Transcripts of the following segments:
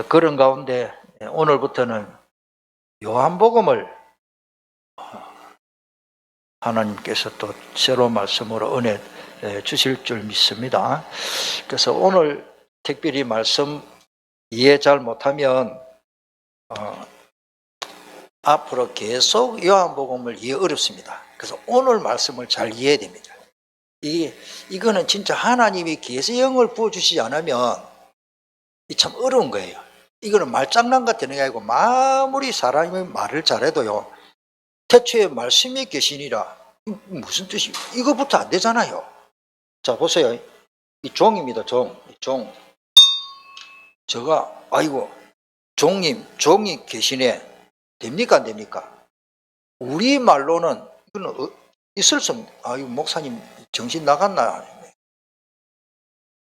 그런 가운데 오늘부터는 요한복음을 하나님께서 또 새로운 말씀으로 은혜 주실 줄 믿습니다. 그래서 오늘 특별히 말씀 이해 잘 못하면 앞으로 계속 요한복음을 이해 어렵습니다. 그래서 오늘 말씀을 잘 이해해야 됩니다. 이거는 진짜 하나님이 계시형을 부어주시지 않으면 참 어려운 거예요. 이거는 말장난 같은 게 아니고 아무리 사람이 말을 잘해도요, 태초에 말씀이 계시니라 무슨 뜻이 이거부터 안 되잖아요. 자 보세요. 이 종입니다. 종. 제가 아이고 종님 종이 계시네 됩니까 안 됩니까? 우리 말로는 이거는 있을 수 없는. 아이고 목사님 정신 나갔나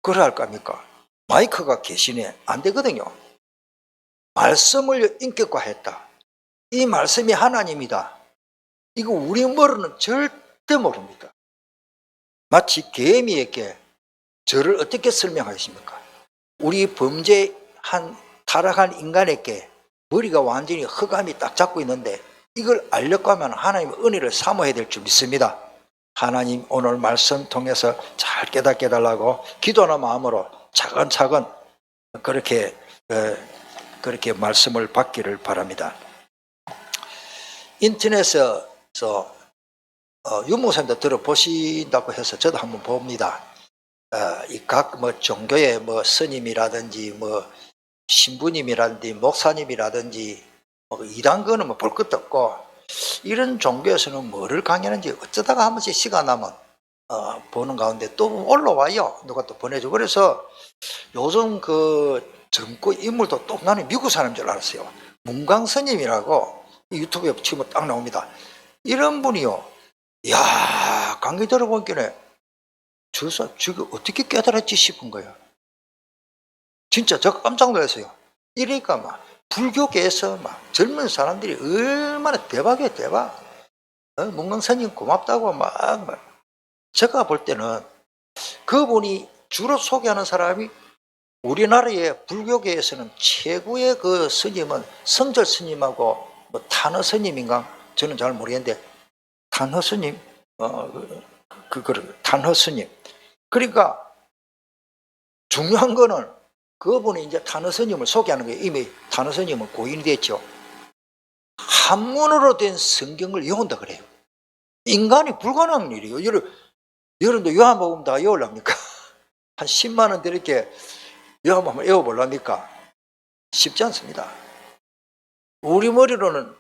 그래 할 겁니까? 마이크가 계시네 안 되거든요. 말씀을 인격화했다. 이 말씀이 하나님이다. 이거 우리 머리는 절대 모릅니다. 마치 개미에게 저를 어떻게 설명하십니까? 우리 범죄한 타락한 인간에게 머리가 완전히 흑암이 딱 잡고 있는데 이걸 알려고 하면 하나님의 은혜를 사모해야 될 줄 믿습니다. 하나님 오늘 말씀 통해서 잘 깨닫게 해달라고 기도하는 마음으로 차근차근 그렇게 말씀을 받기를 바랍니다. 인터넷에서 윤목사님도 들어보신다고 해서 저도 한번 봅니다. 이 각 종교의 스님이라든지 신부님이라든지 목사님이라든지 이단 거는 볼 것도 없고 이런 종교에서는 뭐를 강의하는지 어쩌다가 한 번씩 시간 나면 보는 가운데 또 올라와요. 누가 또 보내주고. 그래서 요즘 그 젊고 인물도 또 나는 미국 사람인 줄 알았어요. 문광 스님이라고 유튜브에 치면 딱 나옵니다. 이런 분이요. 이야 강의 들어보니까 지금 어떻게 깨달았지 싶은 거예요. 진짜 저 깜짝 놀랐어요. 이러니까 막 불교계에서 막 젊은 사람들이 얼마나 대박이에요, 대박. 문광스님 고맙다고 막 제가 볼 때는 그분이 주로 소개하는 사람이 우리나라의 불교계에서는 최고의 그 스님은 성절 스님하고 탄허 스님인가 저는 잘 모르겠는데 탄허 스님 탄허 스님. 그러니까 중요한 거는 그분이 이제 탄허 스님을 소개하는 거예요. 이미 탄허 스님은 고인이 됐죠. 한문으로 된 성경을 외운다 그래요. 인간이 불가능한 일이에요. 여러분도 요한복음 다 외우랍니까? 한 10만 원 이렇게 요한복음 외워보랍니까? 쉽지 않습니다. 우리 머리로는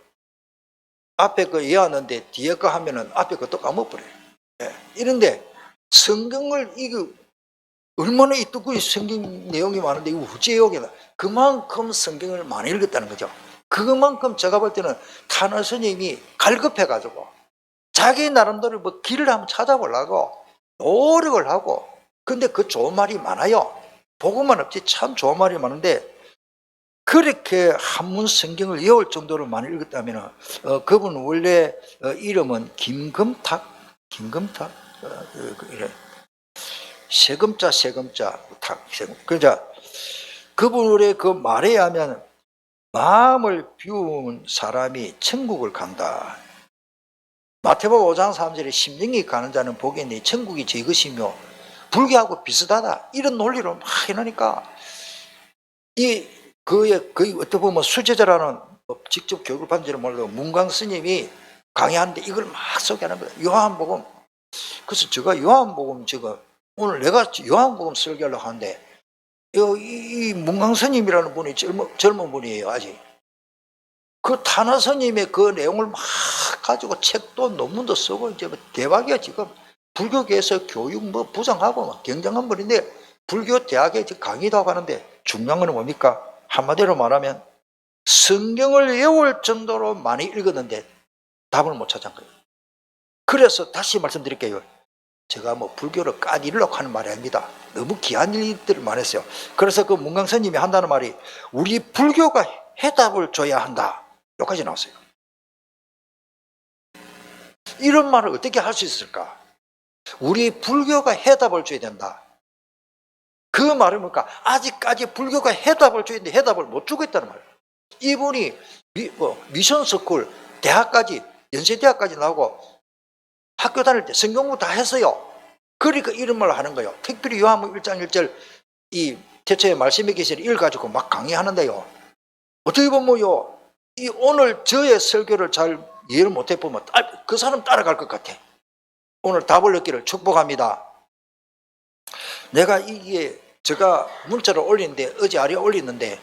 앞에 거 외웠는데 뒤에 거 하면은 앞에 거 또 까먹어버려요. 이런데 성경을 이거 얼마나 이 뜨거운 성경 내용이 많은데 이거 어째 외우겠나? 그만큼 성경을 많이 읽었다는 거죠. 그만큼 제가 볼 때는 탄허 스님이 갈급해가지고 자기 나름대로 길을 한번 찾아보려고 노력을 하고, 근데 그 좋은 말이 많아요. 복음만 없지 참 좋은 말이 많은데 그렇게 한문 성경을 외울 정도로 많이 읽었다면 그분 원래 이름은 김금탁 이래 세금자 탁 그러자 그분의 그 말에 의하면 마음을 비운 사람이 천국을 간다. 마태복음 5장 3절에 심령이 가는 자는 복이니 천국이 제 것이며 불교하고 비슷하다. 이런 논리로 막 해놓으니까 거의 어떻게 보면 수제자라는 직접 교육을 받는지는 몰라도 문광 스님이 강의하는데 이걸 막 소개하는 거예요. 요한복음. 그래서 제가 요한복음 지금 오늘 내가 요한복음 설교하려고 하는데 이 문광 스님이라는 분이 젊은 분이에요. 아직. 그 탄허 스님의 그 내용을 막 가지고 책도 논문도 쓰고 이제 대박이야. 지금 불교계에서 교육 부장하고 막 경쟁한 분인데 불교 대학에 강의도 하고 하는데 중요한 건 뭡니까? 한마디로 말하면 성경을 외울 정도로 많이 읽었는데 답을 못 찾은 거예요. 그래서 다시 말씀드릴게요. 제가 불교를 까디려고 하는 말이 아닙니다. 너무 귀한 일들을 말했어요. 그래서 그 문광 스님이 한다는 말이 우리 불교가 해답을 줘야 한다. 여기까지 나왔어요. 이런 말을 어떻게 할 수 있을까? 우리 불교가 해답을 줘야 된다. 그 말은 뭘까? 아직까지 불교가 해답을 주는데 해답을 못 주고 있다는 말이에요. 이분이 미션 스쿨, 대학까지, 연세대학까지 나오고 학교 다닐 때 성경공부 다 했어요. 그러니까 이런 말을 하는 거예요. 특별히 요한복음 1장 1절 이 태초에 말씀이 계시를 읽어가지고 막 강의하는데요. 어떻게 보면요, 이 오늘 저의 설교를 잘 이해를 못해 보면 그 사람 따라갈 것 같아. 오늘 답을 얻기를 축복합니다. 내가 이게 제가 문자를 올리는데 어제 아래 올리는데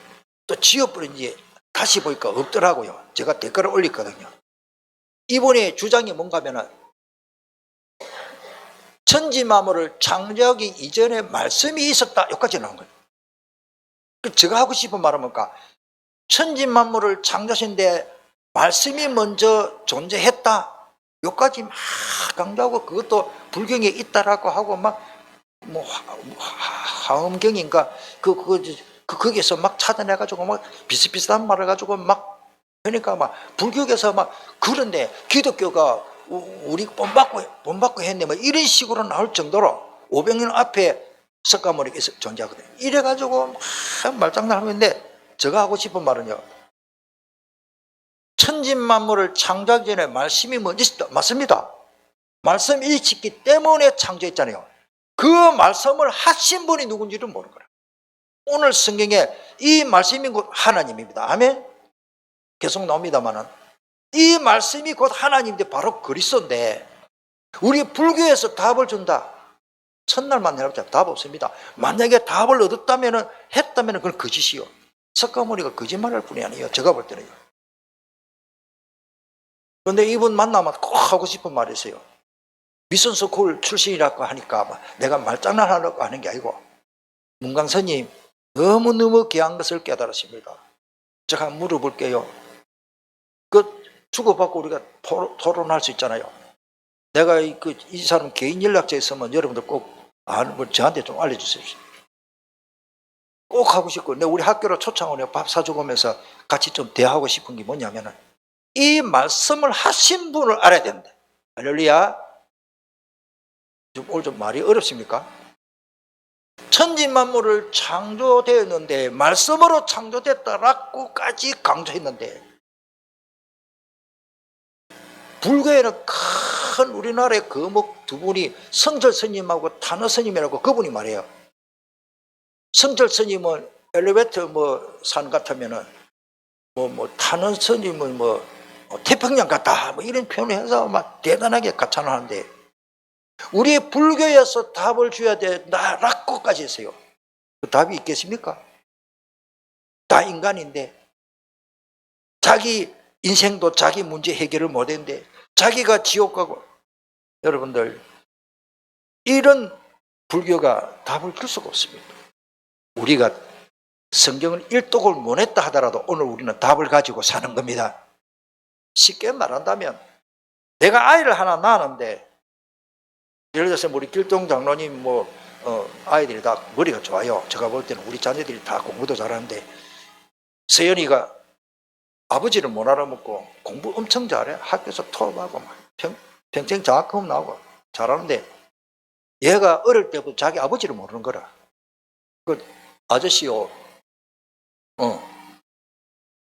또 지워버린지 다시 보니까 없더라고요. 제가 댓글을 올렸거든요. 이분의 주장이 뭔가 하면은 천지만물을 창조하기 이전에 말씀이 있었다. 여기까지 나온 거예요. 제가 하고 싶은 말은 뭘까? 천지만물을 창조하신데 말씀이 먼저 존재했다. 여기까지 막 강조하고 그것도 불경에 있다라고 하고 막 뭐 화엄경인가 거기에서 막 찾아내가지고 막 비슷비슷한 말을 가지고 막 그러니까 막 불교에서 막 그런데 기독교가 우리 본받고 했네 뭐 이런 식으로 나올 정도로 500년 앞에 석가모니가 존재하거든요. 이래가지고 막 말장난하는데 제가 하고 싶은 말은요, 천지만물을 창조하기 전에 말씀이 먼저 있었다. 맞습니다. 말씀이 있었기 때문에 창조했잖아요. 그 말씀을 하신 분이 누군지를 모르는 거예요. 오늘 성경에 이 말씀이 곧 하나님입니다. 아멘. 계속 나옵니다만은 이 말씀이 곧 하나님인데 바로 그리스도인데 우리 불교에서 답을 준다. 첫날만 해봤자 답 없습니다. 만약에 답을 얻었다면은 했다면은 그건 거짓이요. 석가모니가 거짓말할 뿐이 아니에요. 제가 볼 때는요. 그런데 이분 만나면 꼭 하고 싶은 말이 있어요. 미션 스쿨 출신이라고 하니까 내가 말장난하려고 하는 게 아니고 문광스님 너무너무 귀한 것을 깨달으십니다. 제가 물어볼게요. 그 주고받고 우리가 토론할 수 있잖아요. 내가 이 사람 개인 연락처 있으면 여러분들 꼭 저한테 좀 알려주세요. 꼭 하고 싶고 내가 우리 학교로 초청을 해요. 밥 사주고 오면서 같이 좀 대화하고 싶은 게 뭐냐면은 이 말씀을 하신 분을 알아야 된다. 할렐루야. 오늘 좀 말이 어렵습니까? 천지만물을 창조되었는데 말씀으로 창조됐다라고까지 강조했는데 불교에는 큰 우리나라의 거목 두 분이 성철 스님하고 탄원 스님이라고 그분이 말해요. 성철 스님은 엘리베이터 산 같으면은 탄원 스님은 태평양 같다 이런 표현을 해서 막 대단하게 가찬하는데 우리 불교에서 답을 줘야 된다라고까지 했어요. 그 답이 있겠습니까? 다 인간인데 자기 인생도 자기 문제 해결을 못했는데 자기가 지옥 가고 여러분들 이런 불교가 답을 줄 수가 없습니다. 우리가 성경을 일독을 못했다 하더라도 오늘 우리는 답을 가지고 사는 겁니다. 쉽게 말한다면 내가 아이를 하나 낳았는데 예를 들어서 우리 길동 장로님 아이들이 다 머리가 좋아요. 제가 볼 때는 우리 자녀들이 다 공부도 잘하는데 서연이가 아버지를 못 알아먹고 공부 엄청 잘해. 학교에서 토업하고 평생 장학금 나오고 잘하는데 얘가 어릴 때부터 자기 아버지를 모르는 거라. 그 아저씨요,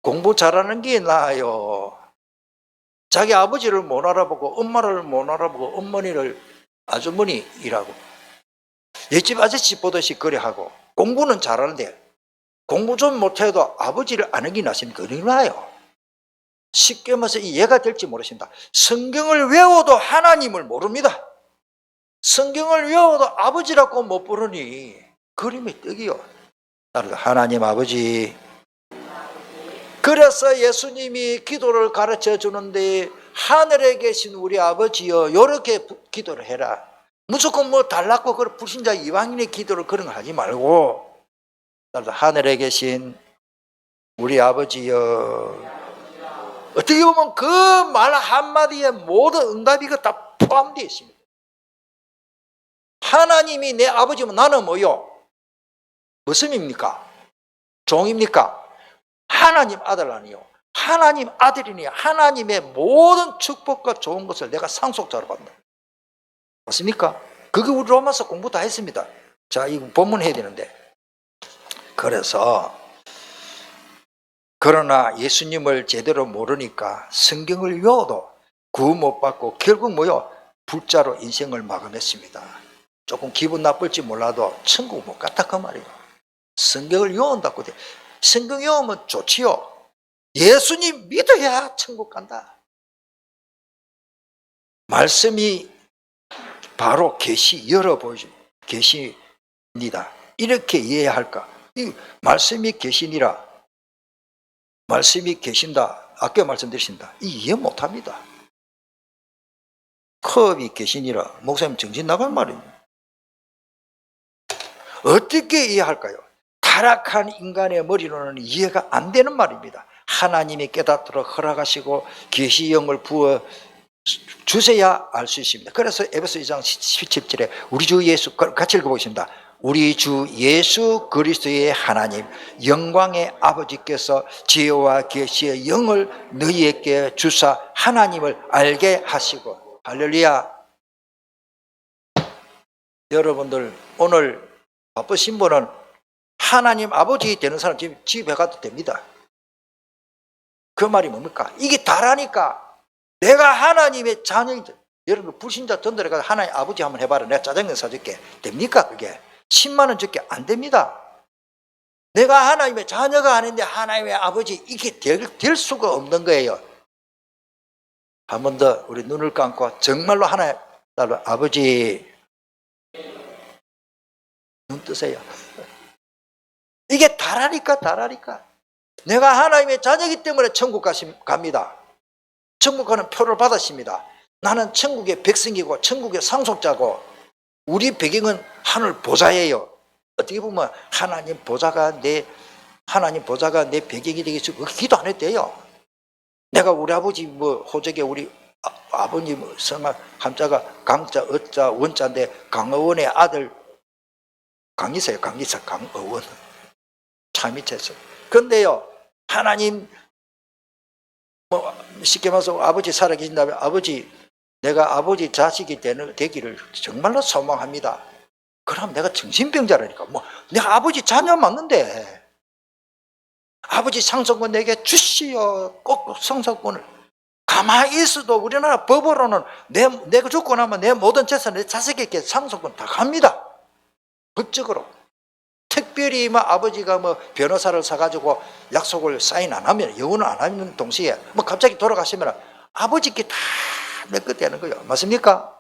공부 잘하는 게 나아요. 자기 아버지를 못 알아보고 엄마를 못 알아보고 어머니를 아주머니이라고 옆집 아저씨 보듯이 그래하고 공부는 잘하는데 공부 좀 못해도 아버지를 아는 게 나십니까? 얼마나요? 쉽게 말해서 이해가 될지 모르십니다. 성경을 외워도 하나님을 모릅니다. 성경을 외워도 아버지라고 못 부르니 그림의 떡이요. 하나님 아버지. 그래서 예수님이 기도를 가르쳐 주는데 하늘에 계신 우리 아버지여 이렇게 기도를 해라. 무조건 달라고 그런 불신자 이방인의 기도를 그런 거 하지 말고 하늘에 계신 우리 아버지여. 어떻게 보면 그 말 한마디에 모든 응답이 다 포함되어 있습니다. 하나님이 내 아버지면 나는 뭐요? 무슨 입니까? 종입니까? 하나님 아들 아니요. 하나님 아들이니 하나님의 모든 축복과 좋은 것을 내가 상속자로 받는다. 맞습니까? 그게 우리 로마서 공부 다 했습니다. 자, 이거 본문해야 되는데. 그래서 그러나 예수님을 제대로 모르니까 성경을 외워도 구원 못 받고 결국 뭐요? 불자로 인생을 마감했습니다. 조금 기분 나쁠지 몰라도 천국 못 갔다 그 말이에요. 성경을 외운다고 돼. 성경 외우면 좋지요. 예수님 믿어야 천국 간다. 말씀이 바로 계시 열어 보여줍니다. 계시입니다. 이렇게 이해해야 할까? 이 말씀이 계시니라. 말씀이 계신다. 아까 말씀드렸습니다. 이해 못합니다. 컵이 계시니라. 목사님 정신 나간 말입니다. 어떻게 이해할까요? 타락한 인간의 머리로는 이해가 안 되는 말입니다. 하나님이 깨닫도록 허락하시고 계시형을 부어 주셔야 알 수 있습니다. 그래서 에베소 2장 17절에 우리 주 예수, 같이 읽어보겠습니다. 우리 주 예수 그리스도의 하나님 영광의 아버지께서 지혜와 계시의 영을 너희에게 주사 하나님을 알게 하시고. 할렐루야. 여러분들 오늘 바쁘신 분은 하나님 아버지 되는 사람 지금 집에 가도 됩니다. 그 말이 뭡니까? 이게 다라니까. 내가 하나님의 자녀인데, 여러분 불신자 전도에 가서 하나님 아버지 한번 해봐라. 내가 짜장면 사줄게. 됩니까 그게? 10만 원 줄게. 안 됩니다. 내가 하나님의 자녀가 아닌데 하나님의 아버지, 이게 될 수가 없는 거예요. 한 번 더 우리 눈을 감고 정말로 하나님 아버지 눈 뜨세요. 이게 다라니까. 내가 하나님의 자녀이기 때문에 천국 갑니다. 천국 가는 표를 받았습니다. 나는 천국의 백성이고 천국의 상속자고 우리 배경은 하늘 보좌예요. 어떻게 보면 하나님 보좌가 내 배경이 되겠지. 기도 안 해도 돼요. 내가 우리 아버지 호적에 우리 아버님 성함 한자가 강자, 어자, 원자인데 강어원의 아들 강이세요. 강이사, 강어원. 참이 쳤어요. 그런데요, 하나님 쉽게 말해서 아버지 살아계신다면 아버지, 내가 아버지 자식이 되기를 정말로 소망합니다. 그럼 내가 정신병자라니까. 내가 아버지 자녀 맞는데 아버지 상속권 내게 주시오. 꼭 상속권을. 가만히 있어도 우리나라 법으로는 내가 죽고 나면 내 모든 재산을 내 자식에게 상속권 다 갑니다. 법적으로. 특별히 아버지가 변호사를 사가지고 약속을 사인 안 하면, 영혼을 안 하는 동시에 갑자기 돌아가시면 아버지께 다 내 것 되는 거예요. 맞습니까?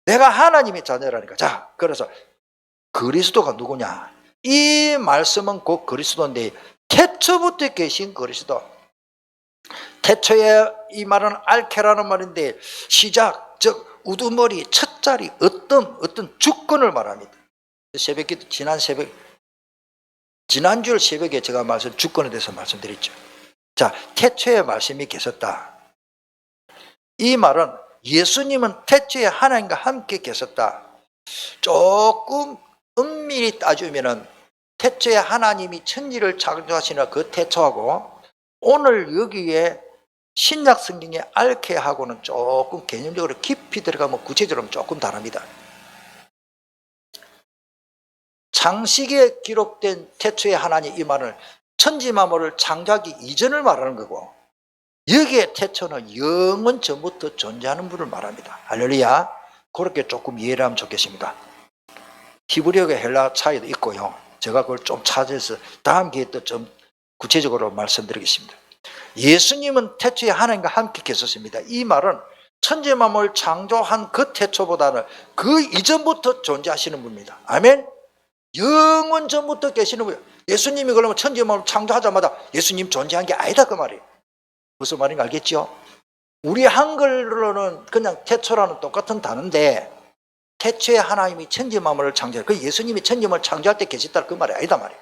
내가 하나님의 자녀라니까. 자, 그래서 그리스도가 누구냐? 이 말씀은 곧 그리스도인데, 태초부터 계신 그리스도. 태초에 이 말은 알케라는 말인데, 시작, 즉 우두머리 첫 자리, 어떤 주권을 말합니다. 새벽기도 지난주 새벽에 제가 주권에 대해서 말씀드렸죠. 자, 태초에 말씀이 계셨다. 이 말은 예수님은 태초에 하나님과 함께 계셨다. 조금 엄밀히 따지면은 태초에 하나님이 천지를 창조하시는 그 태초하고 오늘 여기에 신약 성경의 알케하고는 조금 개념적으로 깊이 들어가면 구체적으로 조금 다릅니다. 창세기에 기록된 태초의 하나님, 이 말은 천지 만물을 창조하기 이전을 말하는 거고, 여기에 태초는 영원 전부터 존재하는 분을 말합니다. 할렐루야. 그렇게 조금 이해를 하면 좋겠습니다. 히브리어가 헬라 차이도 있고요. 제가 그걸 좀 찾아서 다음 기회에 또 좀 구체적으로 말씀드리겠습니다. 예수님은 태초에 하나님과 함께 계셨습니다. 이 말은 천지 만물을 창조한 그 태초보다는 그 이전부터 존재하시는 분입니다. 아멘. 영원 전부터 계시는 분. 예수님이 그러면 천지 만물을 창조하자마자 예수님 존재한 게 아니다 그 말이에요. 무슨 말인가 알겠죠? 우리 한글로는 그냥 태초라는 똑같은 단어인데, 태초에 하나님이 천지 만물을 창조해. 그 예수님이 천지 만물을 창조할 때 계셨다 그 말이 아니다 말이에요.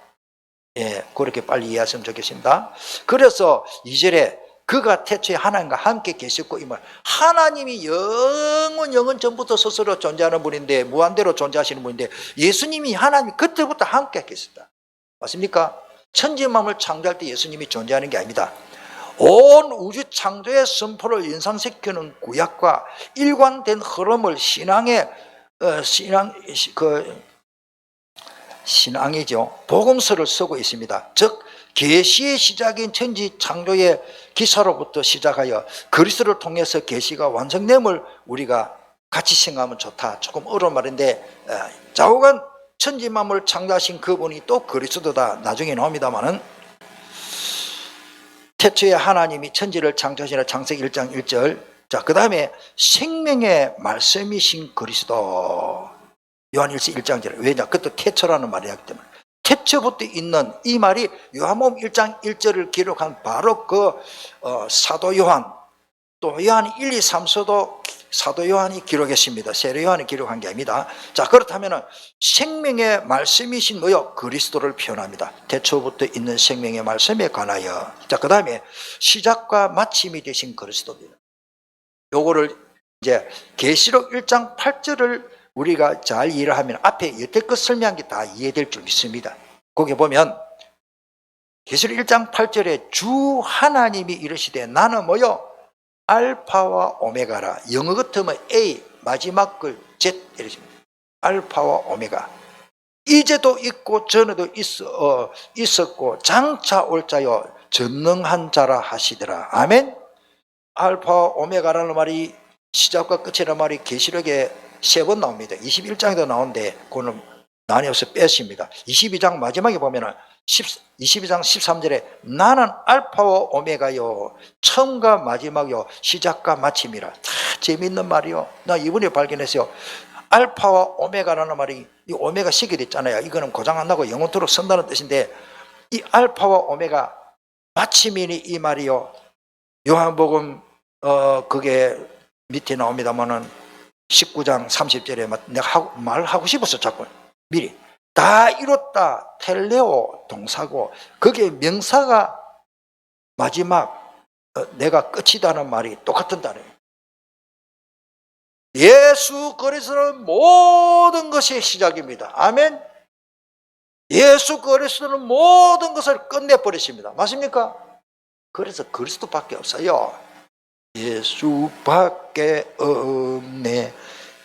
예, 그렇게 빨리 이해하시면 좋겠습니다. 그래서 2절에 그가 태초에 하나님과 함께 계셨고, 이 말, 하나님이 영원 전부터 스스로 존재하는 분인데, 무한대로 존재하시는 분인데, 예수님이 하나님이 그때부터 함께 계셨다. 맞습니까? 천지 만물 창조할 때 예수님이 존재하는 게 아닙니다. 온 우주 창조의 선포를 연상시키는 구약과 일관된 흐름을 신앙이죠. 복음서를 쓰고 있습니다. 즉 계시의 시작인 천지 창조의 기사로부터 시작하여 그리스도를 통해서 계시가 완성됨을 우리가 같이 생각하면 좋다. 조금 어려운 말인데 좌우간 천지 만물을 창조하신 그분이 또 그리스도다. 나중에 나옵니다마는 태초에 하나님이 천지를 창조하시는 창세기 1장 1절. 자, 그 다음에 생명의 말씀이신 그리스도. 요한일서 1장 1절. 왜냐? 그것도 태초라는 말이었기 때문에. 태초부터 있는 이 말이 요한복음 1장 1절을 기록한 바로 그 사도 요한, 또 요한 1, 2, 3서도 사도 요한이 기록했습니다. 세례 요한이 기록한 게 아닙니다. 자, 그렇다면 생명의 말씀이신 뭐요? 그리스도를 표현합니다. 태초부터 있는 생명의 말씀에 관하여. 자, 그 다음에 시작과 마침이 되신 그리스도입니다. 요거를 이제 계시록 1장 8절을 우리가 잘 이해를 하면 앞에 여태껏 설명한 게 다 이해될 줄 믿습니다. 거기 보면 계시록 1장 8절에 주 하나님이 이르시되 나는 뭐요? 알파와 오메가라. 영어 같으면 A 마지막 글 Z 이러십니다. 알파와 오메가. 이제도 있고 전에도 있었고 장차 올 자요 전능한 자라 하시더라. 아멘. 알파와 오메가라는 말이 시작과 끝이라는 말이 계시록에 3번 나옵니다. 21장에도 나오는데 그거는 나뉘어서 뺐습니다. 22장 마지막에 보면은 22장 13절에 나는 알파와 오메가요 처음과 마지막이요 시작과 마침이라. 참 재미있는 말이요. 나 이번에 발견했어요. 알파와 오메가라는 말이 이 오메가 시게 됐잖아요. 이거는 고장 안 나고 영원토록 선다는 뜻인데 이 알파와 오메가 마침이니 이 말이요. 요한복음 그게 밑에 나옵니다만은 19장 30절에 내가 말하고 싶어서 자꾸 미리 다 이뤘다 텔레오 동사고 거기에 명사가 마지막 내가 끝이다는 말이 똑같은 단어예요. 예수 그리스도는 모든 것의 시작입니다. 아멘. 예수 그리스도는 모든 것을 끝내버리십니다. 맞습니까? 그래서 그리스도밖에 없어요. 예수밖에 없네.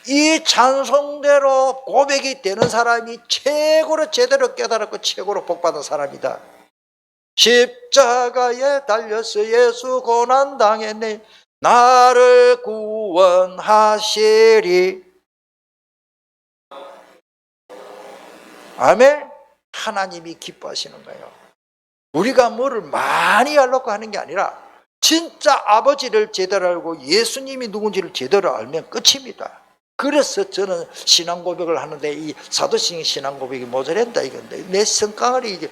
이 찬송대로 고백이 되는 사람이 최고로 제대로 깨달았고 최고로 복받은 사람이다. 십자가에 달려서 예수 고난당했네. 나를 구원하시리. 아멘. 하나님이 기뻐하시는 거예요. 우리가 뭐를 많이 하려고 하는 게 아니라 진짜 아버지를 제대로 알고 예수님이 누군지를 제대로 알면 끝입니다. 그래서 저는 신앙 고백을 하는데 이 사도신 신앙 고백이 모자란다 이건데 내 성깔이 이제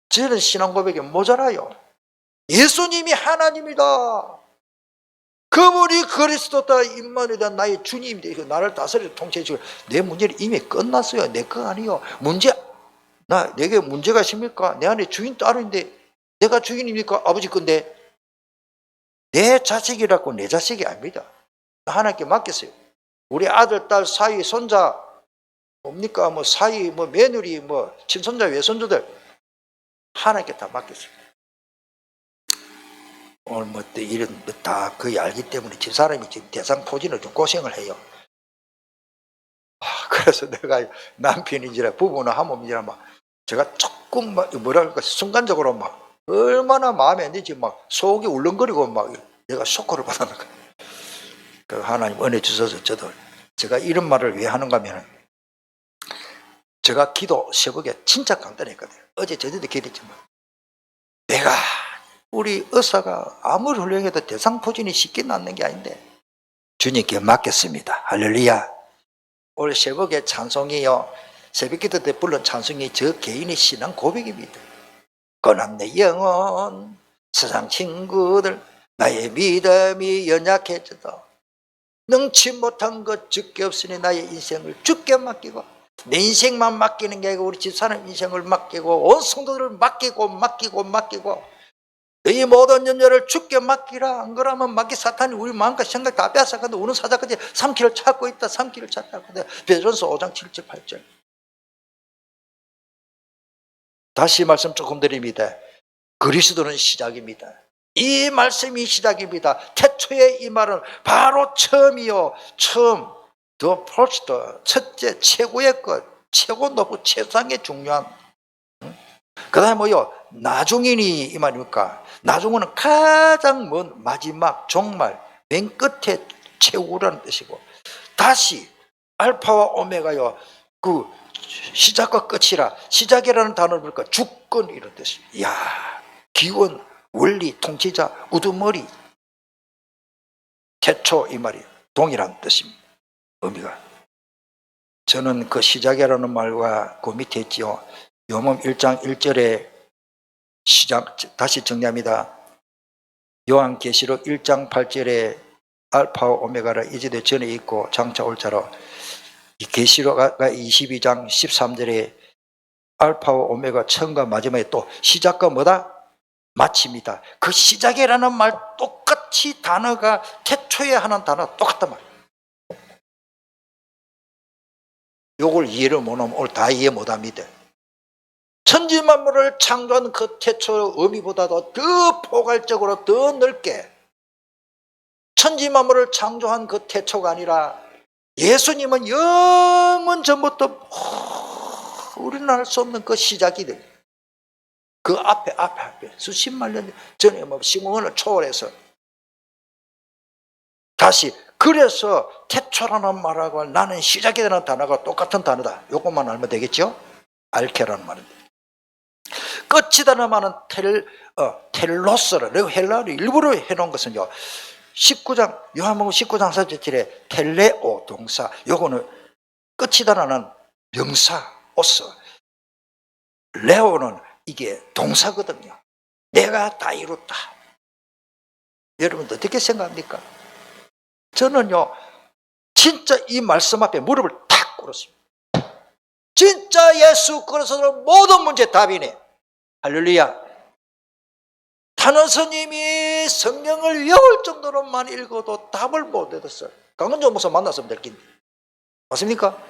저는 신앙 고백이 모자라요. 예수님이 하나님이다. 그분이 그리스도다. 임마누엘이다. 나의 주님이다. 나를 다스려 통치해 주고 내 문제는 이미 끝났어요. 내 거 아니요. 내게 문제가 있습니까? 내 안에 주인 따로 있는데 내가 주인입니까? 아버지 건데 내 자식이라고 내 자식이 아닙니다. 하나님께 맡겼어요. 우리 아들, 딸, 사위, 손자 뭡니까? 뭐 사위, 뭐 며느리, 뭐 친손자, 외손주들 하나님께 다 맡겼어요. 오늘 뭐 이런 다 거의 알기 때문에 집사람이 지금 대상포진을 좀 고생을 해요. 그래서 내가 남편인지라 부부나 하모인지라 막 제가 조금 막 뭐랄까 순간적으로 막 얼마나 마음에 안 들지 막 속이 울렁거리고 막 내가 쇼크를 받았는 거예요. 그 하나님 은혜 주셔서 저도 제가 이런 말을 왜 하는가 하면 제가 기도 새벽에 진짜 간단했거든요. 어제 저녁에 기도했지만 내가 우리 의사가 아무리 훌륭해도 대상포진이 쉽게 낫는 게 아닌데 주님께 맡겼습니다. 할렐루야. 오늘 새벽에 찬송이요. 새벽 기도 때 불른 찬송이 저 개인의 신앙 고백입니다. 고난 내 영혼 세상 친구들 나의 믿음이 연약해져도 능치 못한 것 주께 없으니 나의 인생을 주께 맡기고 내 인생만 맡기는 게 아니고 우리 집사람 인생을 맡기고 온 성도들을 맡기고 너희 모든 염려를 주께 맡기라. 안 그러면 마귀 사탄이 우리 마음과 생각 다 빼앗아가는데 우는 사자까지 삼키를 찾고 있다. 삼키를 찾다고. 베드로전서 5장 7절 8절. 다시 말씀 조금 드립니다. 그리스도는 시작입니다. 이 말씀이 시작입니다. 태초에 이 말은 바로 처음이요. 처음, the first, 첫째, 최고의 것, 최고 높고 최상의 중요한. 그 다음에 뭐요? 나중이니 이 말입니까? 나중은 가장 먼 마지막 정말 맨 끝에 최후라는 뜻이고, 다시 알파와 오메가요, 그 시작과 끝이라, 시작이라는 단어를 보니까 주권 이런 뜻이. 이야, 기원, 원리, 통치자, 우두머리, 태초 이 말이 동일한 뜻입니다. 의미가. 저는 그 시작이라는 말과 그 밑에 있지요. 요한복음 1장 1절에 시작, 다시 정리합니다. 요한계시록 1장 8절에 알파와 오메가라 이제도 전에 있고 장차 올 자로, 이 계시록 22장 13절에 알파와 오메가 처음과 마지막에 또 시작과 뭐다? 마침이다. 그 시작이라는 말 똑같이 단어가 태초에 하는 단어 똑같단 말이에요. 요걸 이해를 못하면 오늘 다 이해 못합니다. 천지만물을 창조한 그 태초 의미보다도 더 포괄적으로 더 넓게, 천지만물을 창조한 그 태초가 아니라 예수님은 영원 전부터 우리는 알 수 없는 그 시작이 됩니다. 그 앞에 수십만 년 전에 뭐 시공을 초월해서 다시, 그래서 태초라는 말하고 나는 시작이라는 단어가 똑같은 단어다. 요것만 알면 되겠죠? 알케라는 말입니다. 끝이라는 말은 텔로스라, 헬라어로 일부러 해놓은 것은요, 19장, 요한복음 19장 4절에 텔레오 동사, 요거는 끝이다라는 명사, 오스. 레오는 이게 동사거든요. 내가 다 이뤘다. 여러분 어떻게 생각합니까? 저는요, 진짜 이 말씀 앞에 무릎을 탁 꿇었습니다. 진짜 예수 그리스도는 모든 문제 답이네. 할렐루야. 탄원스님이 성경을 외울 정도로만 읽어도 답을 못 얻었어요. 강은조 목사 만났으면 될 낀데. 맞습니까?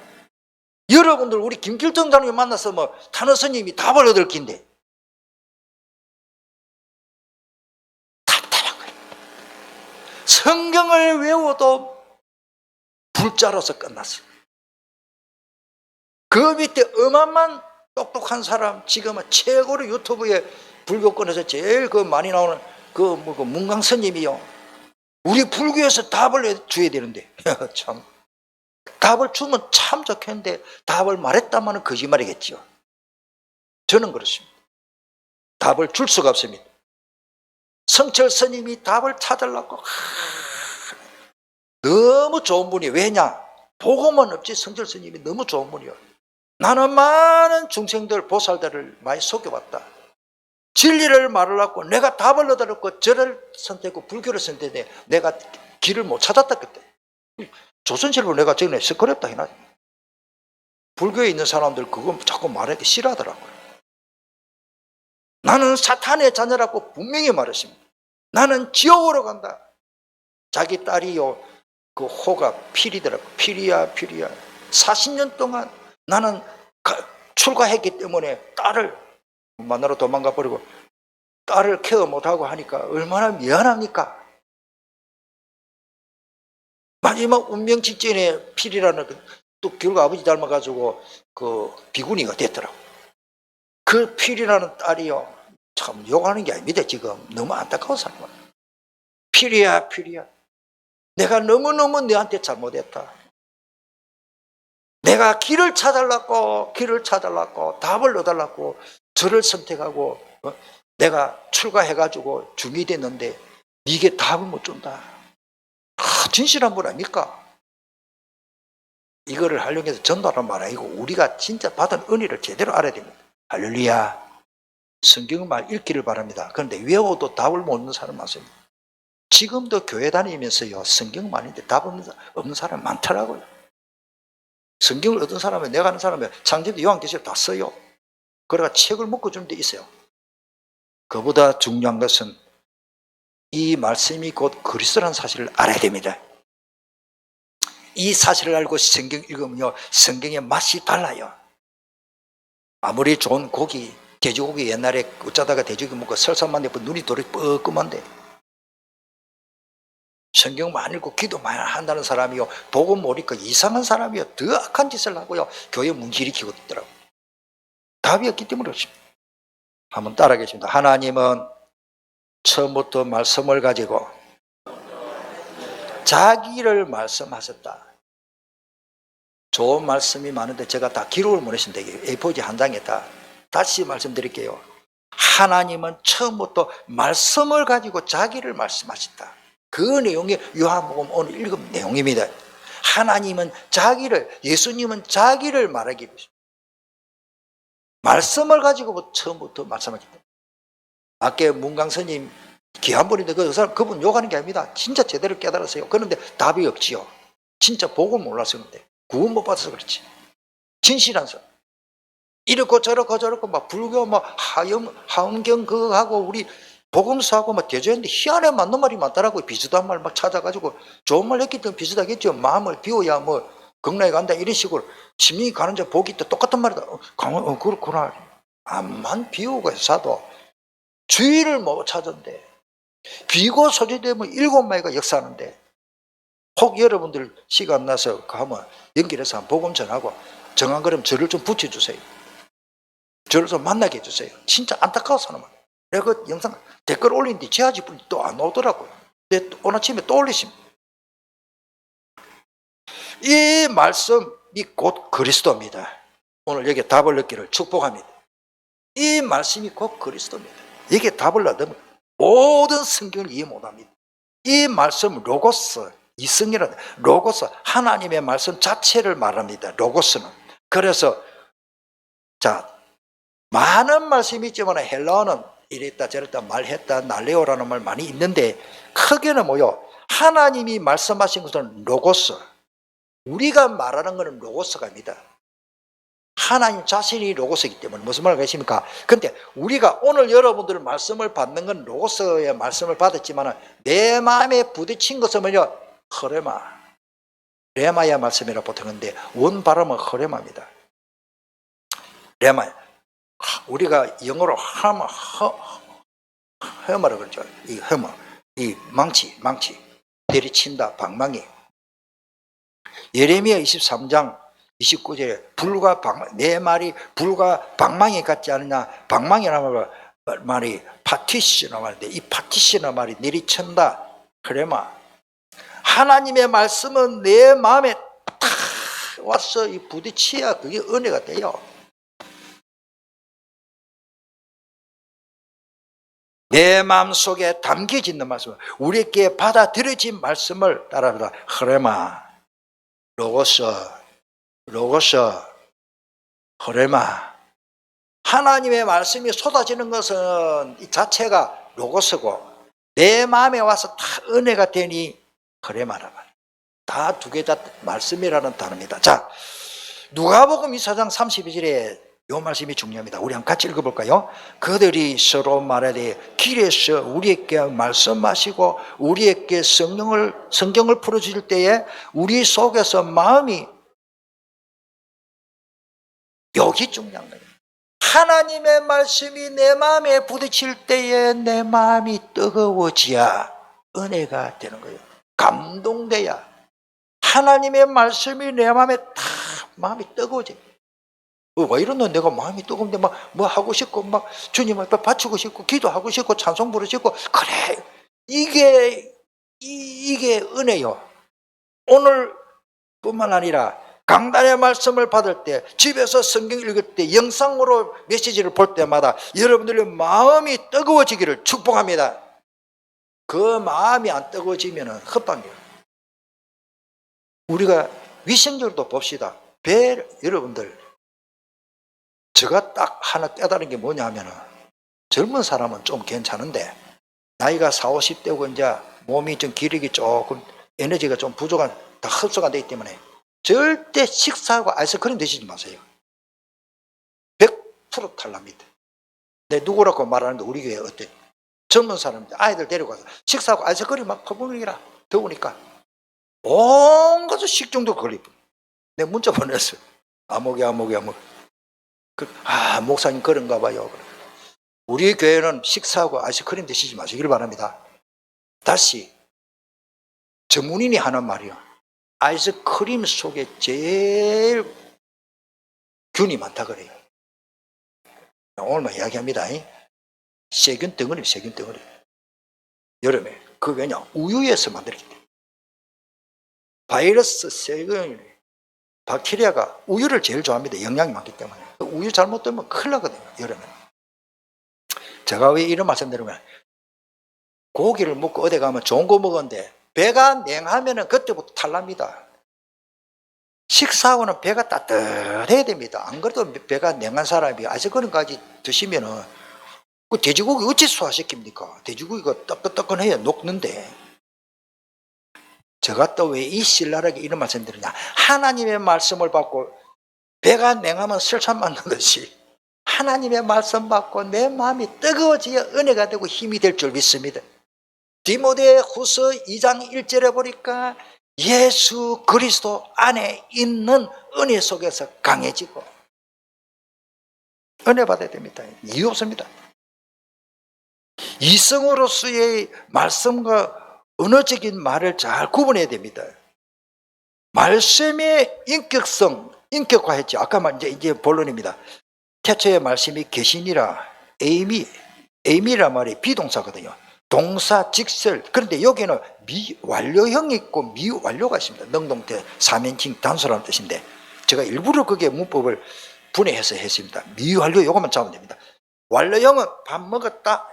여러분들 우리 김길정 장로님 만나서 뭐 탄원스님이 답을 얻을 낀데. 답답한 거예요. 성경을 외워도 불자로서 끝났어요. 그 밑에 어마어마한 똑똑한 사람, 지금은 최고로 유튜브에 불교권에서 제일 그 많이 나오는 그 문강 스님이요. 우리 불교에서 답을 줘야 되는데 참, 답을 주면 참 좋겠는데 답을 말했다면 거짓말이겠죠. 저는 그렇습니다. 답을 줄 수가 없습니다. 성철 스님이 답을 찾으려고 너무 좋은 분이, 왜냐? 보고만 없지 성철 스님이 너무 좋은 분이요. 나는 많은 중생들, 보살들을 많이 속여봤다. 진리를 말하려고 내가 답을 얻어놓고 저를 선택하고 불교를 선택했는데 내가 길을 못 찾았다 그때. 조선시대로 내가 전에 스크랩다 해놔. 불교에 있는 사람들 그거 자꾸 말하기 싫어하더라고요. 나는 사탄의 자녀라고 분명히 말했습니다. 나는 지옥으로 간다. 자기 딸이요, 그 호가 필이더라고. 필이야. 40년 동안 나는 출가했기 때문에 딸을 만나러 도망가 버리고 딸을 케어 못하고 하니까 얼마나 미안합니까? 마지막 운명 직전에 필이라는 또 결국 아버지 닮아가지고 그 비구니가 됐더라고. 그 필이라는 딸이요, 참 욕하는 게 아닙니다. 지금 너무 안타까운 사람. 필이야. 내가 너무너무 너한테 잘못했다. 내가 길을 찾으려고 답을 얻으려고 저를 선택하고 내가 출가해가지고 중이 됐는데 네게 답을 못 준다. 진실한 분 아닙니까? 이거를 활용해서 전달하는 말 아니고 우리가 진짜 받은 은혜를 제대로 알아야 됩니다. 할렐루야. 성경말 읽기를 바랍니다. 그런데 외워도 답을 못 얻는 사람 많습니다. 지금도 교회 다니면서요, 성경만인데 답 없는 사람 많더라고요. 성경을 얻은 사람은, 내가 아는 사람은 창세기 요한계시록 다 써요. 그래가 책을 묶어주는 데 있어요. 그보다 중요한 것은 이 말씀이 곧 그리스도라는 사실을 알아야 됩니다. 이 사실을 알고 성경 읽으면요, 성경의 맛이 달라요. 아무리 좋은 고기, 돼지고기 옛날에 어쩌다가 돼지고기 먹고 설사만 내고 눈이 도리 뻐끔한데 성경 많이 읽고 기도 많이 한다는 사람이요, 복음 모르니까 이상한 사람이요, 더 악한 짓을 하고요, 교회 문제 일으키고 있더라고요. 답이 없기 때문에 그렇습니다. 한번 따라하겠습니다. 하나님은 처음부터 말씀을 가지고 자기를 말씀하셨다. 좋은 말씀이 많은데 제가 다 기록을 못 했습니다. A4지 한 장에 다. 다시 말씀드릴게요. 하나님은 처음부터 말씀을 가지고 자기를 말씀하셨다. 그 내용이 요한복음 오늘 읽은 내용입니다. 하나님은 자기를, 예수님은 자기를 말하기 위해서 말씀을 가지고 처음부터 말씀하셨다. 아까 문강스님 귀한 분인데 그 사람, 그분 욕하는 게 아닙니다. 진짜 제대로 깨달았어요. 그런데 답이 없지요. 진짜 복을 몰라서 그런데, 구원 못 받아서 그렇지. 진실한 사람. 이렇고 저렇고 막 불교 막 하음경 그거 하고 우리 복음서하고 막 대조했는데 희한해 맞는 말이 많더라고요. 비슷한 말 막 찾아가지고 좋은 말 했기 때문에 비슷하겠죠. 마음을 비워야 뭐 극락에 간다 이런 식으로 심령이 가는 자 복이 있다 똑같은 말이다. 그렇구나. 암만 비우고 해서도 주의를 못 찾은데 비고 소지되면 7마리가 역사하는데, 혹 여러분들 시간 나서 가면 연결해서 한 복음 전하고 정한 그럼 저를 좀 붙여주세요. 저를 좀 만나게 해주세요. 진짜 안타까워서 하는 말이에요. 내가 그 영상 댓글 올리는데 제 아직분이 또 안 오더라고요. 근데 오늘 아침에 또 올리십니다. 이 말씀이 곧 그리스도입니다. 오늘 여기 답을 얻기를 축복합니다. 이 말씀이 곧 그리스도입니다. 여기에 답을 얻으면 모든 성경을 이해 못합니다. 이 말씀 로고스, 이성이라는 로고스, 하나님의 말씀 자체를 말합니다. 로고스는. 그래서 자, 많은 말씀이 있지만 헬라어는 이랬다 저랬다 말했다 날레오라는 말 많이 있는데, 크게는 뭐요? 하나님이 말씀하신 것은 로고스, 우리가 말하는 것은 로고스가 아닙니다. 하나님 자신이 로고스이기 때문에. 무슨 말을 하십니까? 근데 우리가 오늘 여러분들 말씀을 받는 건 로고스의 말씀을 받았지만 내 마음에 부딪힌 것은 뭐냐? 허레마, 레마야 말씀이라고 보통 하는데 원 발음은 허레마입니다. 레마. 우리가 영어로 허마라고 그러죠. 이 허마, 이 망치 내리친다, 방망이. 예레미야 23장 29절에 불과 내 말이 불과 방망이 같지 않느냐. 방망이라는 말이 파티시나 말인데 이 파티시나 말이 내리친다. 그래마. 하나님의 말씀은 내 마음에 탁 와서 이 부딪혀야 그게 은혜가 돼요. 내 마음속에 담겨져 있는 말씀, 우리에게 받아들여진 말씀을 따라하다. 흐레마, 로고스, 흐레마. 하나님의 말씀이 쏟아지는 것은 이 자체가 로고스고 내 마음에 와서 다 은혜가 되니 흐레마라 말이에요. 다 두 개 다 말씀이라는 단어입니다. 자, 누가복음 24장 32절에 이 말씀이 중요합니다. 우리 한번 같이 읽어볼까요? 그들이 서로 말하되 길에서 우리에게 말씀하시고 우리에게 성경을 풀어주실 때에 우리 속에서 마음이, 여기 중요한 거예요. 하나님의 말씀이 내 마음에 부딪힐 때에 내 마음이 뜨거워져야 은혜가 되는 거예요. 감동돼야. 하나님의 말씀이 내 마음에 다 마음이 뜨거워져요. 왜 이러노? 내가 마음이 뜨거운데 막 뭐 하고 싶고 막 주님 앞에 바치고 싶고 기도하고 싶고 찬송 부르고 싶고. 그래, 이게 은혜요. 오늘 뿐만 아니라 강단의 말씀을 받을 때, 집에서 성경 읽을 때, 영상으로 메시지를 볼 때마다 여러분들의 마음이 뜨거워지기를 축복합니다. 그 마음이 안 뜨거워지면 헛방이에요. 우리가 위생적으로도 봅시다. 여러분들, 제가 딱 하나 깨달은 게 뭐냐 하면은, 젊은 사람은 좀 괜찮은데 나이가 40, 50대고 이제 몸이 좀 기력이 조금 에너지가 좀 부족한, 다 흡수가 되기 때문에 절대 식사하고 아이스크림 드시지 마세요. 100% 탈납니다. 내 누구라고 말하는데 우리 교회 어때? 젊은 사람들 아이들 데리고 가서 식사하고 아이스크림 막 퍼부으라. 더우니까 온갖 식중독 걸리고. 내 문자 보냈어요. 아목이. 목사님 그런가 봐요. 우리 교회는 식사하고 아이스크림 드시지 마시길 바랍니다. 다시 전문인이 하는 말이야. 아이스크림 속에 제일 균이 많다 그래요. 오늘만 이야기합니다. 세균 덩어리, 세균 덩어리. 여름에 그 왜냐? 우유에서 만들었기 때문에. 바이러스, 세균, 박테리아가 우유를 제일 좋아합니다. 영양이 많기 때문에. 우유 잘못되면 큰일 나거든요. 여름에. 제가 왜 이런 말씀 드리면, 고기를 먹고 어디 가면 좋은 거 먹었는데 배가 냉하면은 그때부터 탈납니다. 식사하고는 배가 따뜻해야 됩니다. 안 그래도 배가 냉한 사람이 아이스크림까지 드시면은 그 돼지고기 어찌 소화시킵니까? 돼지고기가 따끈따끈해야 녹는데. 제가 또 왜 이 신랄하게 이런 말씀 드리냐? 하나님의 말씀을 받고 배가 냉하면 설참 만나듯이 하나님의 말씀 받고 내 마음이 뜨거워져야 은혜가 되고 힘이 될 줄 믿습니다. 디모데 후서 2장 1절에 보니까 예수 그리스도 안에 있는 은혜 속에서 강해지고 은혜 받아야 됩니다. 이유 없습니다. 이성으로서의 말씀과 언어적인 말을 잘 구분해야 됩니다. 말씀의 인격성, 인격화했죠. 아까 이제 본론입니다. 태초의 말씀이 계시니라. 에이미라 말이 비동사거든요. 동사, 직설. 그런데 여기는 미완료형이 있고 미완료가 있습니다. 능동태, 사면칭, 단수라는 뜻인데 제가 일부러 그게 문법을 분해해서 했습니다. 미완료 이것만 잡으면 됩니다. 완료형은 밥 먹었다.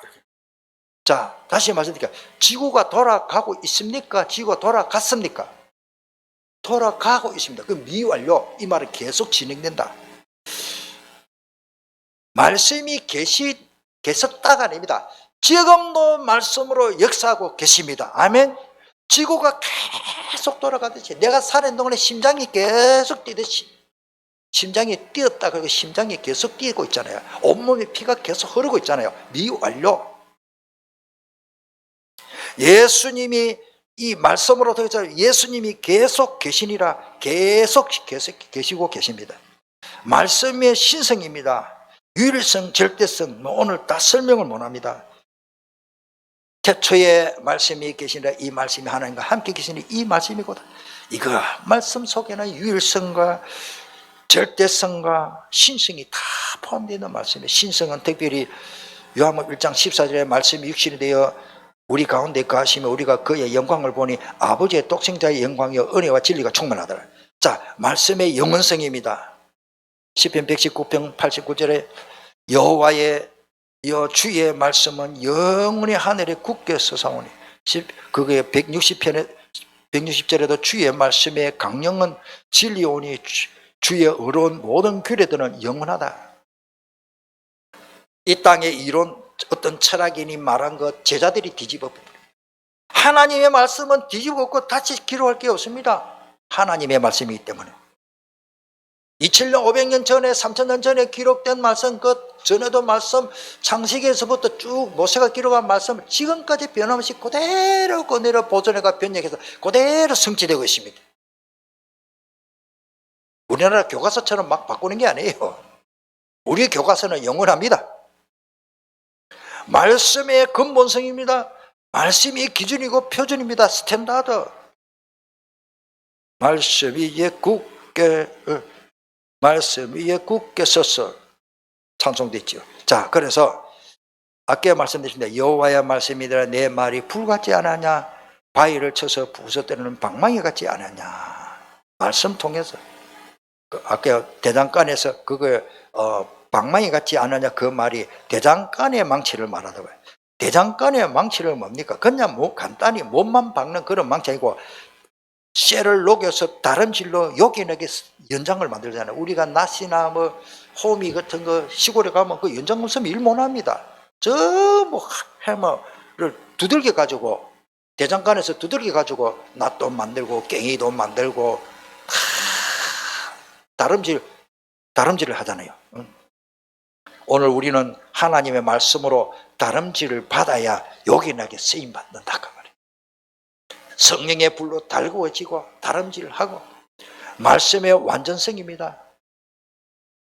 자, 다시 말씀드릴게요. 지구가 돌아가고 있습니까? 지구가 돌아갔습니까? 돌아가고 있습니다. 그 미완료, 이 말은 계속 진행된다. 말씀이 계셨다가 아닙니다. 지금도 말씀으로 역사하고 계십니다. 아멘. 지구가 계속 돌아가듯이 내가 사는 동안에 심장이 계속 뛰듯이 심장이 뛰었다 그리고 심장이 계속 뛰고 있잖아요. 온몸에 피가 계속 흐르고 있잖아요. 미완료. 예수님이 이 말씀으로 더해서 예수님이 계속 계시니라. 계속 계시고 계십니다. 말씀의 신성입니다. 유일성, 절대성, 오늘 다 설명을 못합니다. 태초에 말씀이 계시니라. 이 말씀이 하나님과 함께 계시니 이 말씀이거든. 이거 말씀 속에는 유일성과 절대성과 신성이 다 포함되어 있는 말씀이에요. 신성은 특별히 요한복음 1장 14절에 말씀이 육신이 되어 우리 가운데 거하시며 우리가 그의 영광을 보니 아버지의 독생자의 영광이요 은혜와 진리가 충만하더라. 자, 말씀의 영원성입니다. 시편 119편 89절에 여호와의 주의 말씀은 영원히 하늘에 굳게 서사오니 그게 160절에도 주의 말씀의 강령은 진리오니 주의 의로운 모든 규례들은 영원하다. 이 땅의 이론 어떤 철학인이 말한 것 제자들이 뒤집어 엎어버려요. 하나님의 말씀은 뒤집어 엎고 다시 기록할 게 없습니다. 하나님의 말씀이기 때문에 2000년 500년 전에 3000년 전에 기록된 말씀 그 전에도 말씀 창세기에서부터 쭉 모세가 기록한 말씀을 지금까지 변함없이 그대로 보존해가 변형해서 그대로 성취되고 있습니다. 우리나라 교과서처럼 막 바꾸는 게 아니에요. 우리 교과서는 영원합니다. 말씀의 근본성입니다. 말씀이 기준이고 표준입니다. 스탠다드. 말씀 위에 굳게 서서 찬송됐죠. 자, 그래서 아까 말씀드렸습니다. 여호와의 말씀이더라 내 말이 불같지 않았냐, 바위를 쳐서 부서뜨리는 방망이 같지 않았냐. 말씀 통해서 아까 대장간에서 그거 방망이 같지 않느냐 그 말이 대장간의 망치를 말하다고요. 대장간의 망치를 뭡니까? 그냥 간단히 몸만 박는 그런 망치 아니고 쇠를 녹여서 다름질로 요긴하게 연장을 만들잖아요. 우리가 낫이나 호미 같은 거 시골에 가면 그 연장 없으면 일 못합니다. 해머를 두들겨 가지고 대장간에서 두들겨 가지고 낫도 만들고 깽이도 만들고 다름질을 하잖아요. 오늘 우리는 하나님의 말씀으로 다름질을 받아야 요긴하게 쓰임받는다 그 말이에요. 성령의 불로 달구어지고 다름질을 하고 말씀의 완전성입니다.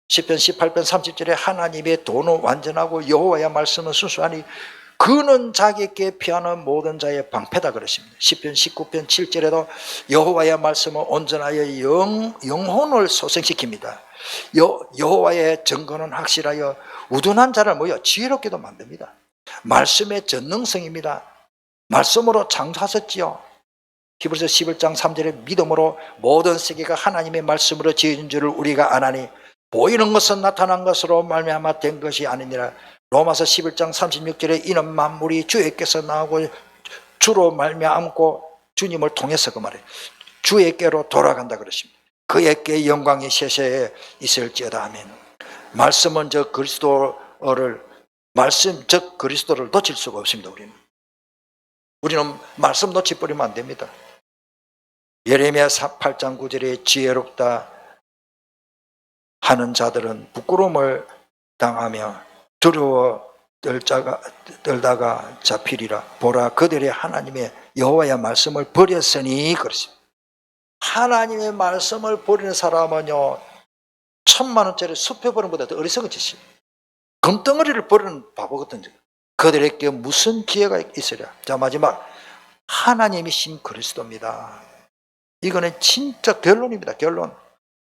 시편 18편 30절에 하나님의 도는 완전하고 여호와의 말씀은 순수하니 그는 자기께 피하는 모든 자의 방패다 그러십니다. 시편 19편 7절에도 여호와의 말씀은 온전하여 영혼을 소생시킵니다. 여호와의 증거는 확실하여 우둔한 자를 모여 지혜롭게도 만듭니다. 말씀의 전능성입니다. 말씀으로 창조하셨지요. 히브리서 11장 3절에 믿음으로 모든 세계가 하나님의 말씀으로 지어진 줄을 우리가 아나니 보이는 것은 나타난 것으로 말미암아 된 것이 아니니라. 로마서 11장 36절에 이는 만물이 주에게서 나오고 주로 말미암고 주님을 통해서 그 말이에요. 주에게로 돌아간다 그러십니다. 그에게 영광이 세세에 있을지어다 하면 말씀은 저 그리스도를 놓칠 수가 없습니다. 우리는 말씀 놓치버리면 안 됩니다. 예레미야 8장 9절에 지혜롭다 하는 자들은 부끄러움을 당하며 두려워 떨다가 잡히리라. 보라 그들의 하나님의 여호와의 말씀을 버렸으니 그렇습니다. 하나님의 말씀을 버리는 사람은요 10,000,000원짜리 숲에 버리는 것보다 더 어리석은 짓이에요. 금덩어리를 버리는 바보 같은 짓. 그들에게 무슨 기회가 있으랴. 자, 마지막 하나님이신 그리스도입니다. 이거는 진짜 결론입니다. 결론.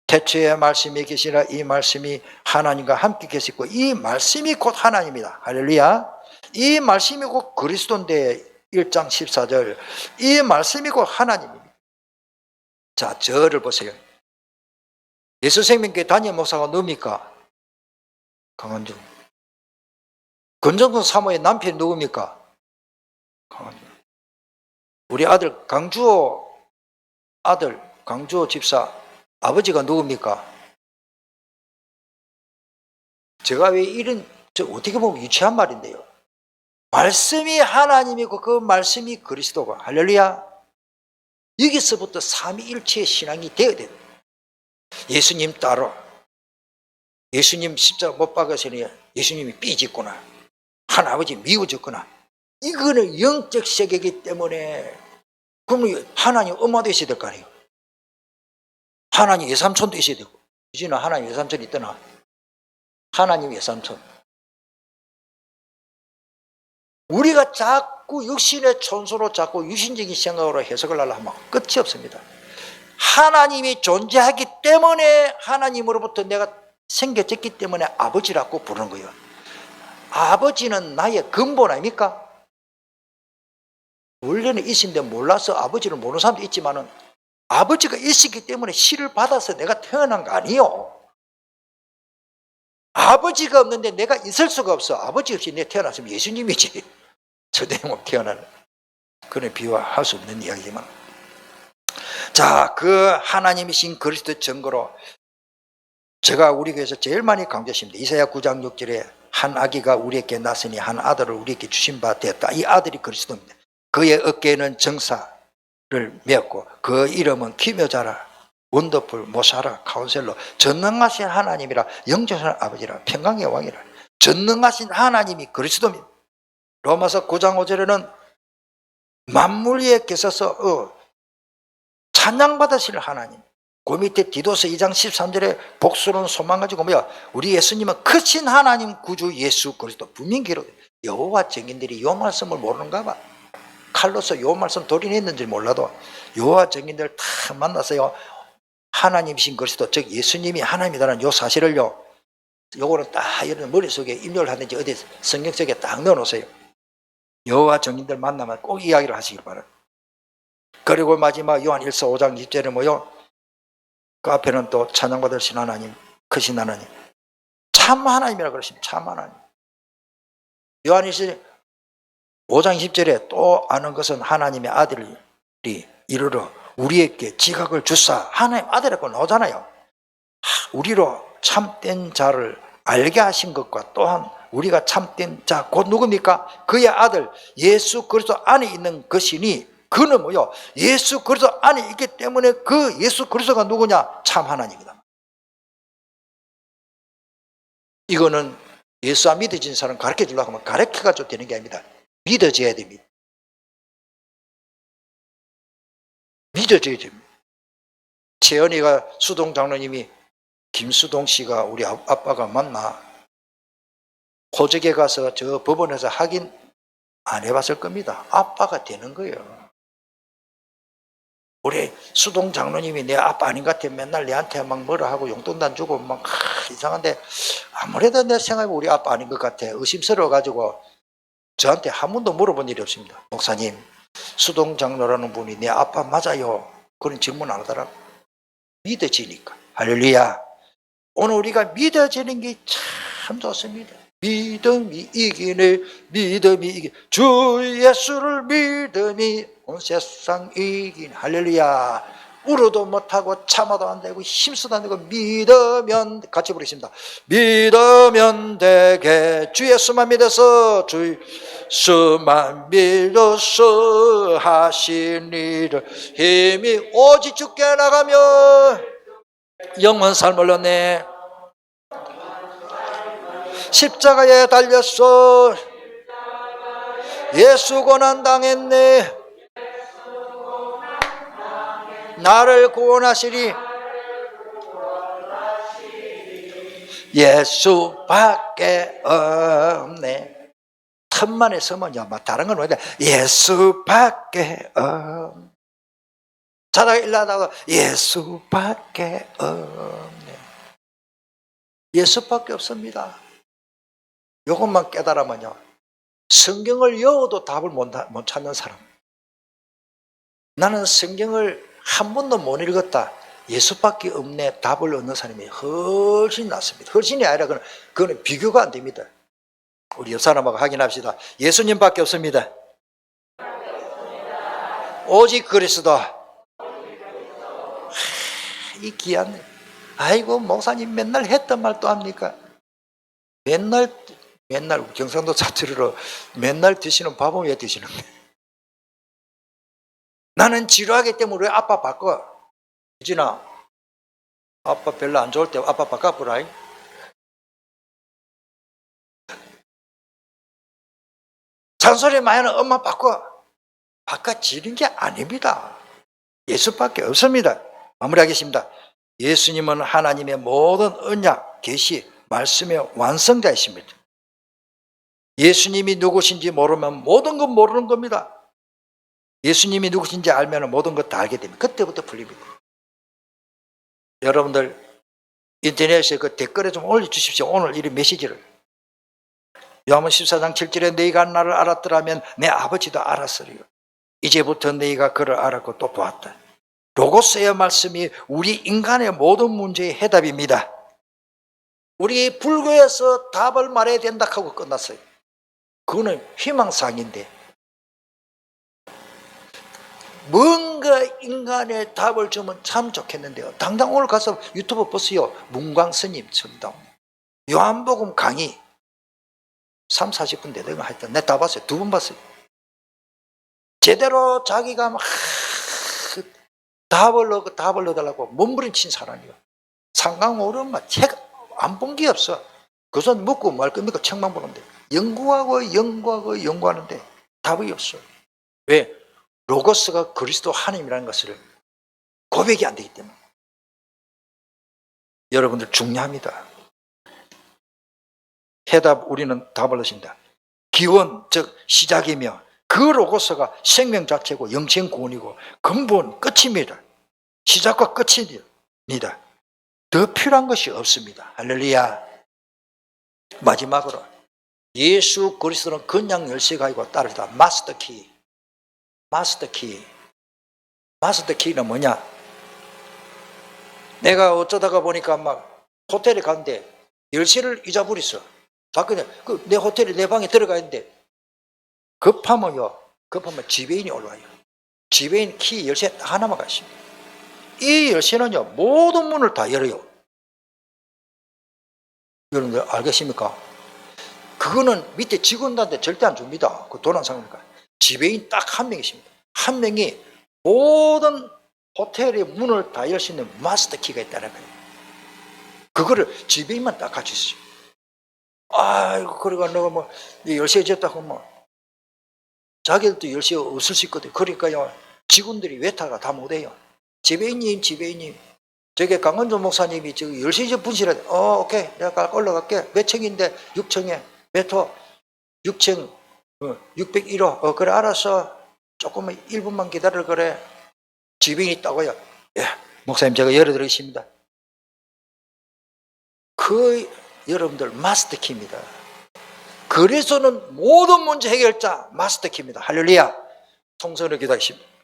태초에 말씀이 계시라. 이 말씀이 하나님과 함께 계시고 이 말씀이 곧 하나님이다. 할렐루야. 이 말씀이 곧 그리스도인데 1장 14절 이 말씀이 곧 하나님입니다. 자, 저를 보세요. 예수생명교회 담임 목사가 누굽니까? 강한준. 권정근 사모의 남편이 누굽니까? 강한준. 우리 아들 강주호 집사 아버지가 누굽니까? 제가 왜 어떻게 보면 유치한 말인데요. 말씀이 하나님이고 그 말씀이 그리스도가 할렐루야. 여기서부터 삼위일체의 신앙이 되어야 됩니다. 예수님 따로 예수님 십자가 못 박으시니 예수님이 삐짓구나. 하나아버지 미워졌구나. 이거는 영적 세계이기 때문에 그러면 하나님 엄마도 있어야 될 거 아니에요. 하나님 외삼촌도 있어야 되고. 유진아 하나님 외삼촌이 있더나. 하나님 외삼촌. 우리가 자꾸 육신의 촌수로 자꾸 유신적인 생각으로 해석을 하려 하면 끝이 없습니다. 하나님이 존재하기 때문에 하나님으로부터 내가 생겨졌기 때문에 아버지라고 부르는 거예요. 아버지는 나의 근본 아닙니까? 원래는 있는데 몰라서 아버지를 모르는 사람도 있지만은 아버지가 있었기 때문에 씨를 받아서 내가 태어난 거 아니에요. 아버지가 없는데 내가 있을 수가 없어. 아버지 없이 내가 태어났으면 예수님이지. 저대목 태어나는 그런 비유할 수 없는 이야기지만, 자, 그 하나님이신 그리스도 증거로 제가 우리 교회에서 제일 많이 강조했습니다. 이사야 9장 6절에 한 아기가 우리에게 났으니 한 아들을 우리에게 주신 바 되었다. 이 아들이 그리스도입니다. 그의 어깨에는 정사를 메었고 그 이름은 기묘자라, 원더풀, 모사라, 카운셀러, 전능하신 하나님이라, 영존하신 아버지라, 평강의 왕이라. 전능하신 하나님이 그리스도입니다. 로마서 9장 5절에는 만물 위에 계셔서 찬양받으실 하나님. 그 밑에 디도서 2장 13절에 복수는 소망 가지고 우리 예수님은 크신 하나님 구주 예수 그리스도. 분명히 기록. 여호와 증인들이 요 말씀을 모르는가 봐. 칼로서 요 말씀 돌인했는지 몰라도 여호와 증인들 다 만나서요, 하나님이신 그리스도, 즉 예수님이 하나님이라는 요 사실을요, 요거는 딱 여러분 머릿속에 입력을 하든지 어디 성경 속에 딱 넣어놓으세요. 여호와 증인들 만나면 꼭 이야기를 하시길 바랍니다. 그리고 마지막 요한 1서 5장 20절에 뭐요? 그 앞에는 또 찬양받으신 하나님, 크신 하나님, 참 하나님이라고 그러십니다. 참 하나님. 요한 1서 5장 20절에 또 아는 것은 하나님의 아들이 이르러 우리에게 지각을 주사, 하나님 아들이라고 나오잖아요. 우리로 참된 자를 알게 하신 것과 또한 우리가 참된 자 곧 누굽니까? 그의 아들 예수 그리스도 안에 있는 것이니, 그는 뭐요? 예수 그리스도 안에 있기 때문에 그 예수 그리스도가 누구냐? 참 하나님이다. 이거는 예수 안 믿어진 사람 가르쳐 주려고 하면 가르쳐가지고 되는 게 아닙니다. 믿어져야 됩니다. 믿어져야 됩니다. 채연이가 수동 장로님이 김수동 씨가 우리 아빠가 맞나? 호적에 가서 저 법원에서 확인 안 해봤을 겁니다. 아빠가 되는 거예요. 우리 수동 장로님이 내 아빠 아닌 것 같아. 맨날 내한테 막 뭐라 하고 용돈도 안 주고 막 이상한데, 아무래도 내 생각에 우리 아빠 아닌 것 같아. 의심스러워가지고 저한테 한 번도 물어본 일이 없습니다. 목사님, 수동 장로라는 분이 내 아빠 맞아요? 그런 질문 안 하더라고. 믿어지니까. 할렐루야. 오늘 우리가 믿어지는 게 참 좋습니다. 믿음이 이기네. 믿음이 이기. 주 예수를 믿음이 온 세상 이긴. 할렐루야. 울어도 못하고 참아도 안 되고 힘써도 안 되고 믿으면, 같이 부르겠습니다. 믿으면 되게. 주 예수만 믿어서, 주 예수만 믿어서 하신 일을 힘이 오직 주께 나가면 영원 삶을 얻네. 십자가에 달렸어. 예수 고난 당했네. 나를 구원하시리. 예수밖에 없네. 틈만에 서면요, 다른 건 뭐냐, 예수밖에 없네. 자다가 일어나다가 예수밖에 없네. 예수밖에 없습니다. 이것만 깨달으면요, 성경을 외워도 답을 못 찾는 사람. 나는 성경을 한 번도 못 읽었다, 예수밖에 없네, 답을 얻는 사람이 훨씬 낫습니다. 훨씬이 아니라 그건 비교가 안 됩니다. 우리 옆 사람하고 확인합시다. 예수님밖에 없습니다. 오직 그리스도. 이 귀한, 아이고 목사님 맨날 했던 말 또 합니까? 맨날 경상도 사투리로 맨날 드시는 밥은 왜 드시는데? 나는 지루하기 때문에 우리 아빠 바꿔. 유진아, 아빠 별로 안 좋을 때 아빠 바꿔보라. 잔소리 많이 하는 엄마 바꿔지는 게 아닙니다. 예수밖에 없습니다. 마무리하겠습니다. 예수님은 하나님의 모든 언약, 계시, 말씀의 완성자이십니다. 예수님이 누구신지 모르면 모든 건 모르는 겁니다. 예수님이 누구신지 알면 모든 것 다 알게 됩니다. 그때부터 풀립니다. 여러분들 인터넷에 그 댓글에 좀 올려주십시오. 오늘 이 메시지를. 요한복음 14장 7절에 너희가 나를 알았더라면 내 아버지도 알았으리요. 이제부터 너희가 그를 알았고 또 보았다. 로고스의 말씀이 우리 인간의 모든 문제의 해답입니다. 우리 불교에서 답을 말해야 된다 하고 끝났어요. 그거는 희망사항인데, 뭔가 인간의 답을 주면 참 좋겠는데요. 당장 오늘 가서 유튜브 보세요. 문광스님 천당 요한복음 강의 3, 40분 되는 거 하여튼 내가 다 봤어요. 2번 봤어요. 제대로 자기가 막 답을 넣어달라고 몸부림친 사람이요. 상강오른 막 책 안 본 게 없어. 그선 묻고 말 겁니까? 책만 보는데 연구하는데 답이 없어. 왜? 로고스가 그리스도 하나님이라는 것을 고백이 안 되기 때문에. 여러분들 중요합니다. 해답, 우리는 답을 얻습니다. 기원, 즉 시작이며 그 로고스가 생명 자체고 영생 구원이고 근본 끝입니다. 시작과 끝입니다. 더 필요한 것이 없습니다. 할렐루야. 마지막으로 예수 그리스도는 그냥 열쇠가 아니고 따르다. 마스터키. 마스터키는 뭐냐? 내가 어쩌다가 보니까 막 호텔에 갔는데 열쇠를 잊어버렸어. 내 호텔에 내 방에 들어가 있는데 급하면 지배인이 올라와요. 지배인 키 열쇠 하나만 가십니다. 이 열쇠는요, 모든 문을 다 열어요. 여러분들 알겠습니까? 그거는 밑에 직원들한테 절대 안 줍니다. 그 돈 안 상니까. 지배인 딱 한 명이십니다. 한 명이 모든 호텔의 문을 다 열 수 있는 마스터 키가 있다는 거예요. 그거를 지배인만 딱 가지고 있어요. 아이고, 그러니까 내가 뭐 열쇠 줬다고 자기들도 열쇠 없을 수 있거든. 그러니까요, 직원들이 외타가 다 못해요. 지배인님, 저게 강원조 목사님이 저기 열쇠 분실해. 오케이, 내가 올라갈게. 몇 층인데? 6층에. 몇 호? 6층 601호 그래 알았어. 조금만 1분만 기다려 그래. 지병이 있다고요. 예, 목사님 제가 열어드리겠습니다. 그 여러분들 마스터키입니다. 그래서는 모든 문제 해결자 마스터키입니다. 할렐루야. 통성으로 기도하십니다.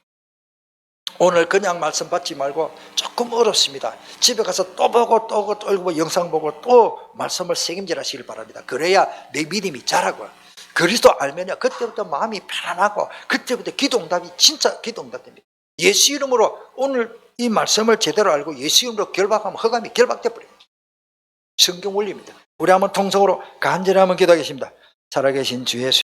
오늘 그냥 말씀 받지 말고 조금 어렵습니다. 집에 가서 또 보고 또 읽고 영상 보고 또 말씀을 책임질하시길 바랍니다. 그래야 내 믿음이 자라고 그리스도 알면요 그때부터 마음이 편안하고 그때부터 기도응답이 진짜 기도응답됩니다. 예수 이름으로 오늘 이 말씀을 제대로 알고 예수 이름으로 결박하면 허감이 결박돼 버립니다. 성경 원리입니다. 우리 한번 통성으로 간절히 한번 기도하겠습니다. 살아계신 주 예수